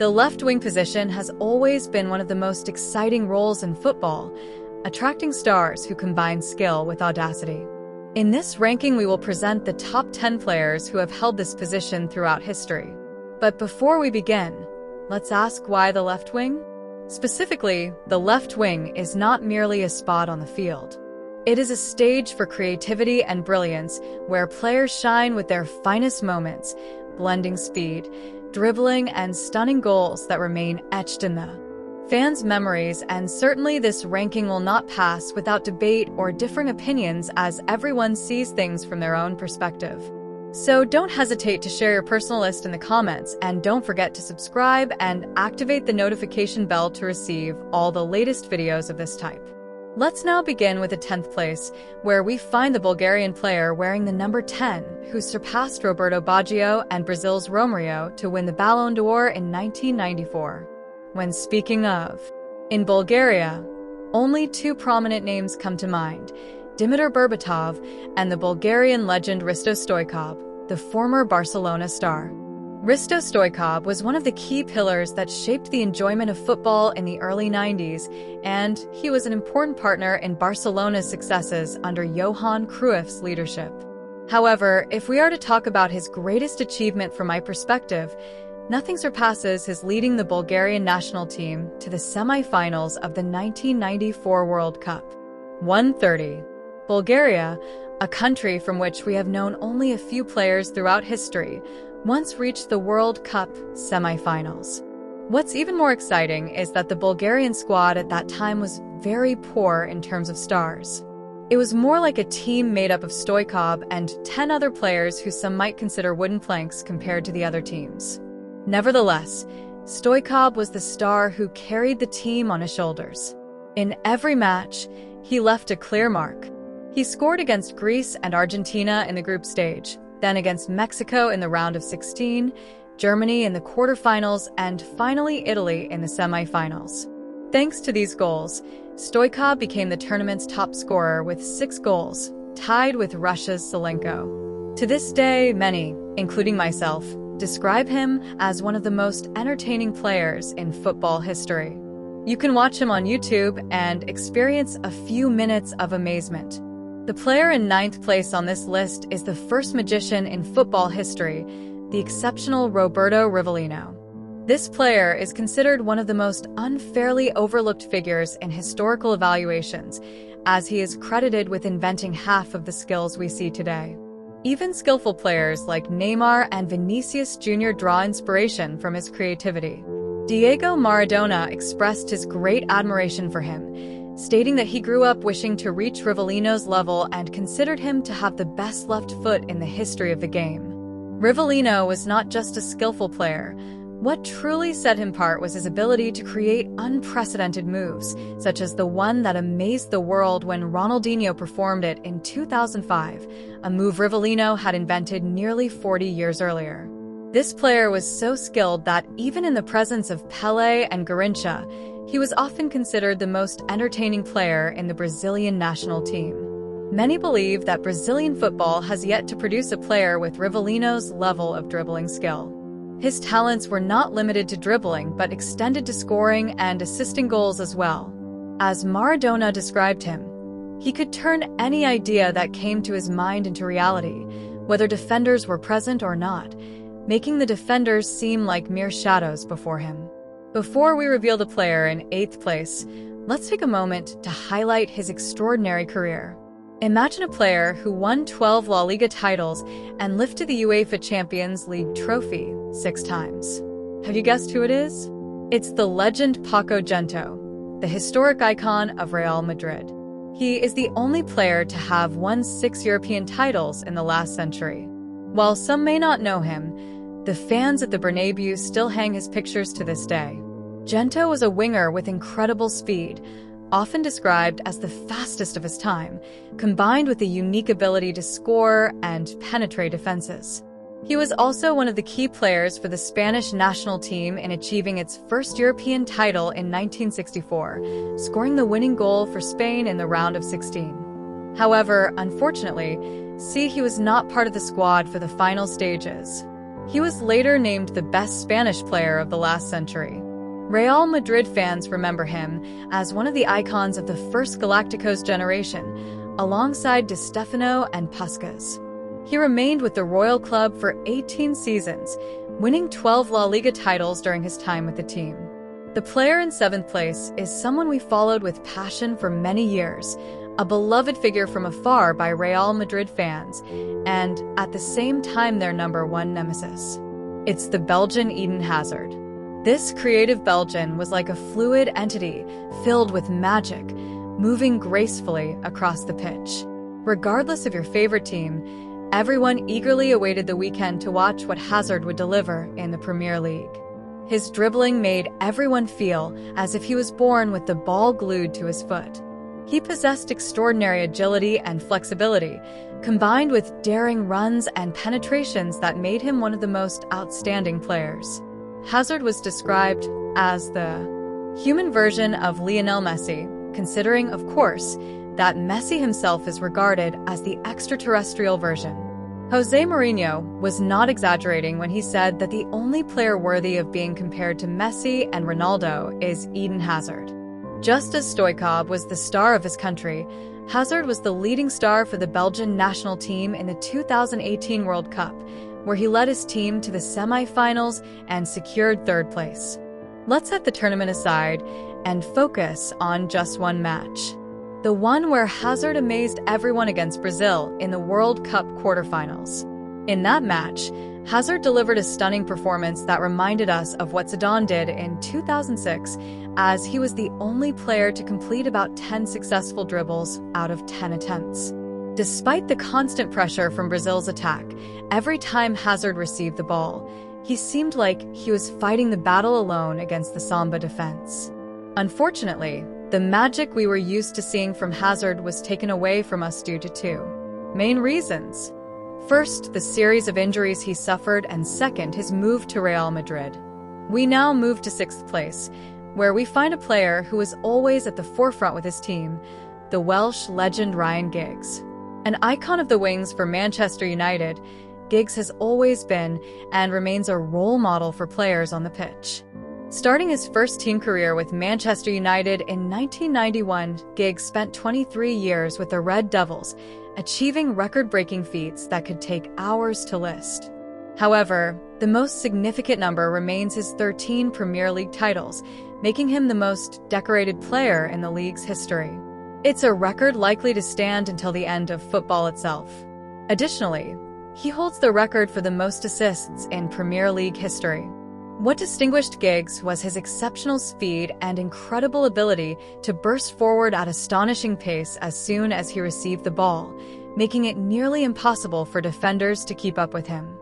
The left wing position has always been one of the most exciting roles in football, attracting stars who combine skill with audacity. In this ranking, we will present the top 10 players who have held this position throughout history. But before we begin, let's ask why the left wing? Specifically, the left wing is not merely a spot on the field. It is a stage for creativity and brilliance where players shine with their finest moments, blending speed, dribbling, and stunning goals that remain etched in the fans' memories, and certainly this ranking will not pass without debate or differing opinions as everyone sees things from their own perspective. So don't hesitate to share your personal list in the comments, and don't forget to subscribe and activate the notification bell to receive all the latest videos of this type. Let's now begin with the 10th place, where we find the Bulgarian player wearing the number 10, who surpassed Roberto Baggio and Brazil's Romario to win the Ballon d'Or in 1994. When speaking of, in Bulgaria, only two prominent names come to mind: Dimitar Berbatov and the Bulgarian legend Hristo Stoichkov, the former Barcelona star. Hristo Stoichkov was one of the key pillars that shaped the enjoyment of football in the early 90s, and he was an important partner in Barcelona's successes under Johan Cruyff's leadership. However, if we are to talk about his greatest achievement from my perspective, nothing surpasses his leading the Bulgarian national team to the semi-finals of the 1994 World Cup. 130. Bulgaria, a country from which we have known only a few players throughout history, once reached the World Cup semi-finals. What's even more exciting is that the Bulgarian squad at that time was very poor in terms of stars. It was more like a team made up of Stoichkov and 10 other players who some might consider wooden planks compared to the other teams. Nevertheless, Stoichkov was the star who carried the team on his shoulders. In every match, he left a clear mark. He scored against Greece and Argentina in the group stage, then against Mexico in the round of 16, Germany in the quarterfinals, and finally Italy in the semi-finals. Thanks to these goals, Stoichkov became the tournament's top scorer with 6 goals, tied with Russia's Zelenko. To this day, many, including myself, describe him as one of the most entertaining players in football history. You can watch him on YouTube and experience a few minutes of amazement. The player in 9th place on this list is the first magician in football history, the exceptional Roberto Rivellino. This player is considered one of the most unfairly overlooked figures in historical evaluations, as he is credited with inventing half of the skills we see today. Even skillful players like Neymar and Vinicius Jr. draw inspiration from his creativity. Diego Maradona expressed his great admiration for him, stating that he grew up wishing to reach Rivellino's level and considered him to have the best left foot in the history of the game. Rivellino was not just a skillful player. What truly set him apart was his ability to create unprecedented moves, such as the one that amazed the world when Ronaldinho performed it in 2005, a move Rivellino had invented nearly 40 years earlier. This player was so skilled that even in the presence of Pelé and Garrincha, he was often considered the most entertaining player in the Brazilian national team. Many believe that Brazilian football has yet to produce a player with Rivellino's level of dribbling skill. His talents were not limited to dribbling but extended to scoring and assisting goals as well. As Maradona described him, he could turn any idea that came to his mind into reality, whether defenders were present or not, making the defenders seem like mere shadows before him. Before we reveal the player in 8th place, let's take a moment to highlight his extraordinary career. Imagine a player who won 12 La Liga titles and lifted the UEFA Champions League trophy 6 times. Have you guessed who it is? It's the legend Paco Gento, the historic icon of Real Madrid. He is the only player to have won 6 European titles in the last century. While some may not know him, the fans at the Bernabeu still hang his pictures to this day. Gento was a winger with incredible speed, often described as the fastest of his time, combined with a unique ability to score and penetrate defenses. He was also one of the key players for the Spanish national team in achieving its first European title in 1964, scoring the winning goal for Spain in the round of 16. However, unfortunately, he was not part of the squad for the final stages. He was later named the best Spanish player of the last century. Real Madrid fans remember him as one of the icons of the first Galacticos generation, alongside Di Stefano and Puskas. He remained with the Royal Club for 18 seasons, winning 12 La Liga titles during his time with the team. The player in 7th place is someone we followed with passion for many years, a beloved figure from afar by Real Madrid fans, and at the same time their number one nemesis. It's the Belgian Eden Hazard. This creative Belgian was like a fluid entity filled with magic, moving gracefully across the pitch. Regardless of your favorite team, everyone eagerly awaited the weekend to watch what Hazard would deliver in the Premier League. His dribbling made everyone feel as if he was born with the ball glued to his foot. He possessed extraordinary agility and flexibility, combined with daring runs and penetrations that made him one of the most outstanding players. Hazard was described as the human version of Lionel Messi, considering, of course, that Messi himself is regarded as the extraterrestrial version. Jose Mourinho was not exaggerating when he said that the only player worthy of being compared to Messi and Ronaldo is Eden Hazard. Just as Stoichkov was the star of his country, Hazard was the leading star for the Belgian national team in the 2018 World Cup, where he led his team to the semi-finals and secured 3rd place. Let's set the tournament aside and focus on just one match. The one where Hazard amazed everyone against Brazil in the World Cup quarterfinals. In that match, Hazard delivered a stunning performance that reminded us of what Zidane did in 2006, as he was the only player to complete about 10 successful dribbles out of 10 attempts. Despite the constant pressure from Brazil's attack, every time Hazard received the ball, he seemed like he was fighting the battle alone against the Samba defense. Unfortunately, the magic we were used to seeing from Hazard was taken away from us due to 2 main reasons. First, the series of injuries he suffered, and second, his move to Real Madrid. We now move to 6th place, where we find a player who is always at the forefront with his team, the Welsh legend Ryan Giggs. An icon of the wings for Manchester United, Giggs has always been and remains a role model for players on the pitch. Starting his first team career with Manchester United in 1991, Giggs spent 23 years with the Red Devils, achieving record-breaking feats that could take hours to list. However, the most significant number remains his 13 Premier League titles, making him the most decorated player in the league's history. It's a record likely to stand until the end of football itself. Additionally, he holds the record for the most assists in Premier League history. What distinguished Giggs was his exceptional speed and incredible ability to burst forward at astonishing pace as soon as he received the ball, making it nearly impossible for defenders to keep up with him.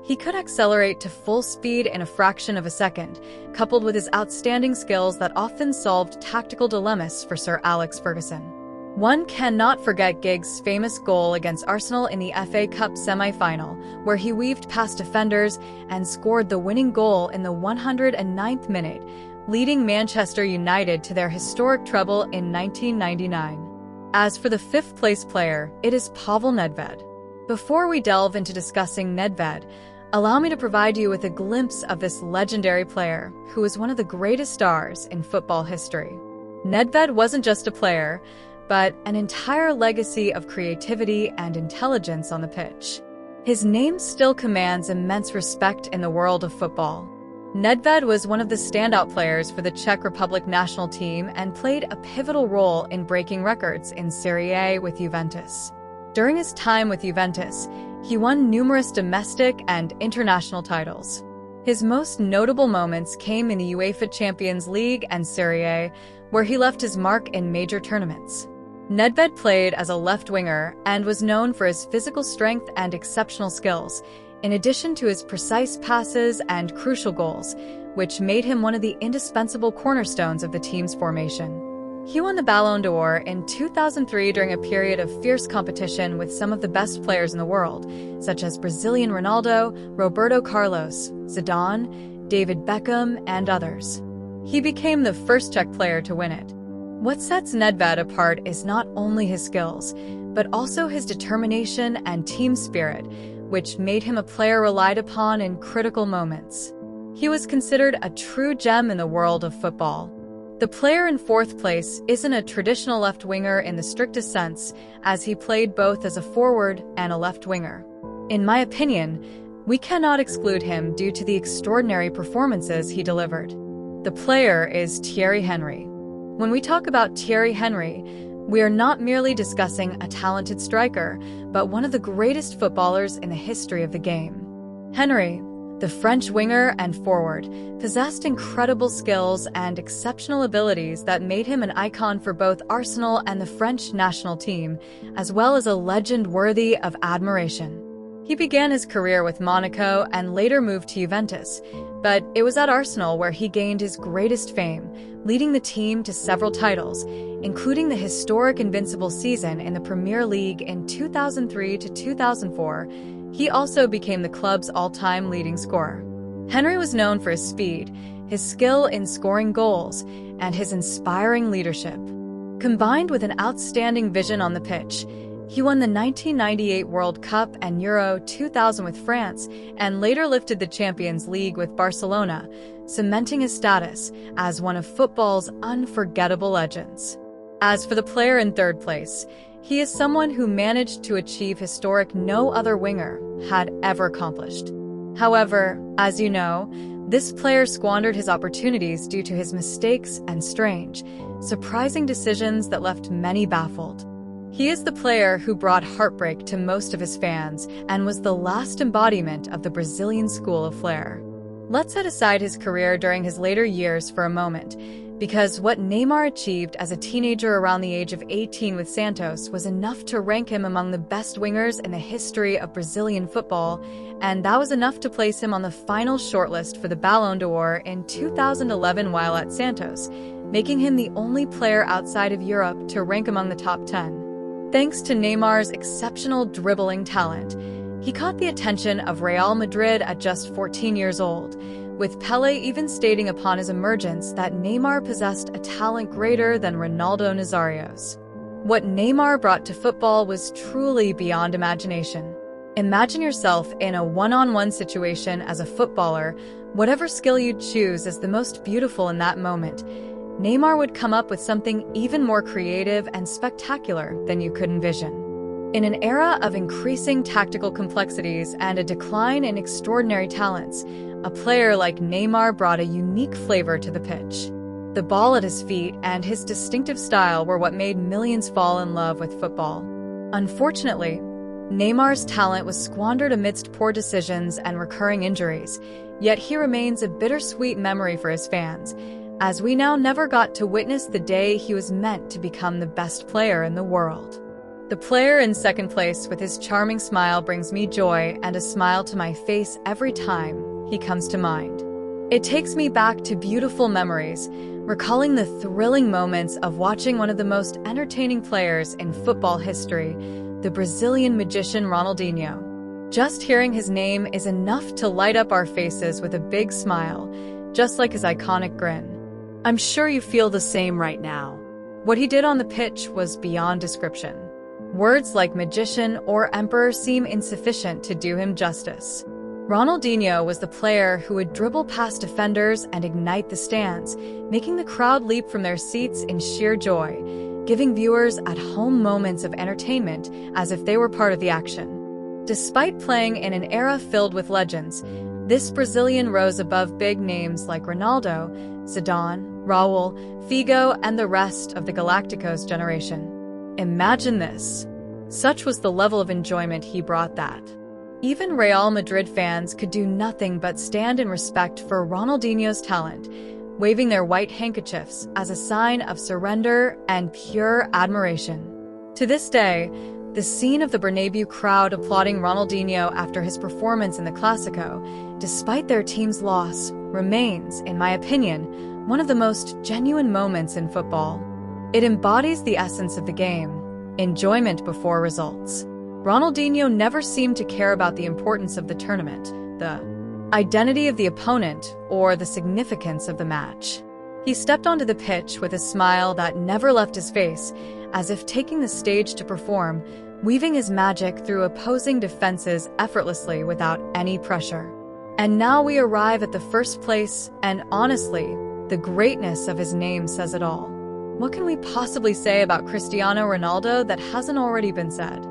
He could accelerate to full speed in a fraction of a second, coupled with his outstanding skills that often solved tactical dilemmas for Sir Alex Ferguson. One cannot forget Giggs' famous goal against Arsenal in the FA Cup semi-final, where he weaved past defenders and scored the winning goal in the 109th minute, leading Manchester United to their historic treble in 1999. As for the 5th-place player, it is Pavel Nedved. Before we delve into discussing Nedved, allow me to provide you with a glimpse of this legendary player, who is one of the greatest stars in football history. Nedved wasn't just a player, but an entire legacy of creativity and intelligence on the pitch. His name still commands immense respect in the world of football. Nedved was one of the standout players for the Czech Republic national team and played a pivotal role in breaking records in Serie A with Juventus. During his time with Juventus, he won numerous domestic and international titles. His most notable moments came in the UEFA Champions League and Serie A, where he left his mark in major tournaments. Nedved played as a left winger and was known for his physical strength and exceptional skills, in addition to his precise passes and crucial goals, which made him one of the indispensable cornerstones of the team's formation. He won the Ballon d'Or in 2003 during a period of fierce competition with some of the best players in the world, such as Brazilian Ronaldo, Roberto Carlos, Zidane, David Beckham, and others. He became the first Czech player to win it. What sets Nedved apart is not only his skills, but also his determination and team spirit, which made him a player relied upon in critical moments. He was considered a true gem in the world of football. The player in fourth place isn't a traditional left winger in the strictest sense, as he played both as a forward and a left winger. In my opinion, we cannot exclude him due to the extraordinary performances he delivered. The player is Thierry Henry. When we talk about Thierry Henry, we are not merely discussing a talented striker, but one of the greatest footballers in the history of the game. Henry, the French winger and forward, possessed incredible skills and exceptional abilities that made him an icon for both Arsenal and the French national team, as well as a legend worthy of admiration. He began his career with Monaco and later moved to Juventus, but it was at Arsenal where he gained his greatest fame, leading the team to several titles, including the historic invincible season in the Premier League in 2003 to 2004. He also became the club's all-time leading scorer. Henry was known for his speed, his skill in scoring goals, and his inspiring leadership. Combined with an outstanding vision on the pitch, he won the 1998 World Cup and Euro 2000 with France, and later lifted the Champions League with Barcelona, cementing his status as one of football's unforgettable legends. As for the player in third place, he is someone who managed to achieve historic no other winger had ever accomplished. However, as you know, this player squandered his opportunities due to his mistakes and strange, surprising decisions that left many baffled. He is the player who brought heartbreak to most of his fans and was the last embodiment of the Brazilian school of flair. Let's set aside his career during his later years for a moment, because what Neymar achieved as a teenager around the age of 18 with Santos was enough to rank him among the best wingers in the history of Brazilian football, and that was enough to place him on the final shortlist for the Ballon d'Or in 2011 while at Santos, making him the only player outside of Europe to rank among the top 10. Thanks to Neymar's exceptional dribbling talent, he caught the attention of Real Madrid at just 14 years old, with Pelé even stating upon his emergence that Neymar possessed a talent greater than Ronaldo Nazario's. What Neymar brought to football was truly beyond imagination. Imagine yourself in a one-on-one situation as a footballer, whatever skill you'd choose as the most beautiful in that moment. Neymar would come up with something even more creative and spectacular than you could envision. In an era of increasing tactical complexities and a decline in extraordinary talents, a player like Neymar brought a unique flavor to the pitch. The ball at his feet and his distinctive style were what made millions fall in love with football. Unfortunately, Neymar's talent was squandered amidst poor decisions and recurring injuries, yet he remains a bittersweet memory for his fans, as we now never got to witness the day he was meant to become the best player in the world. The player in second place with his charming smile brings me joy and a smile to my face every time he comes to mind. It takes me back to beautiful memories, recalling the thrilling moments of watching one of the most entertaining players in football history, the Brazilian magician Ronaldinho. Just hearing his name is enough to light up our faces with a big smile, just like his iconic grin. I'm sure you feel the same right now. What he did on the pitch was beyond description. Words like magician or emperor seem insufficient to do him justice. Ronaldinho was the player who would dribble past defenders and ignite the stands, making the crowd leap from their seats in sheer joy, giving viewers at home moments of entertainment as if they were part of the action. Despite playing in an era filled with legends, this Brazilian rose above big names like Ronaldo, Zidane, Raul, Figo, and the rest of the Galacticos generation. Imagine this. Such was the level of enjoyment he brought that even Real Madrid fans could do nothing but stand in respect for Ronaldinho's talent, waving their white handkerchiefs as a sign of surrender and pure admiration. To this day, the scene of the Bernabeu crowd applauding Ronaldinho after his performance in the Clásico, despite their team's loss, remains, in my opinion, one of the most genuine moments in football. It embodies the essence of the game, enjoyment before results. Ronaldinho never seemed to care about the importance of the tournament, the identity of the opponent, or the significance of the match. He stepped onto the pitch with a smile that never left his face, as if taking the stage to perform, weaving his magic through opposing defenses effortlessly without any pressure. And now we arrive at the first place, and honestly, the greatness of his name says it all. What can we possibly say about Cristiano Ronaldo that hasn't already been said?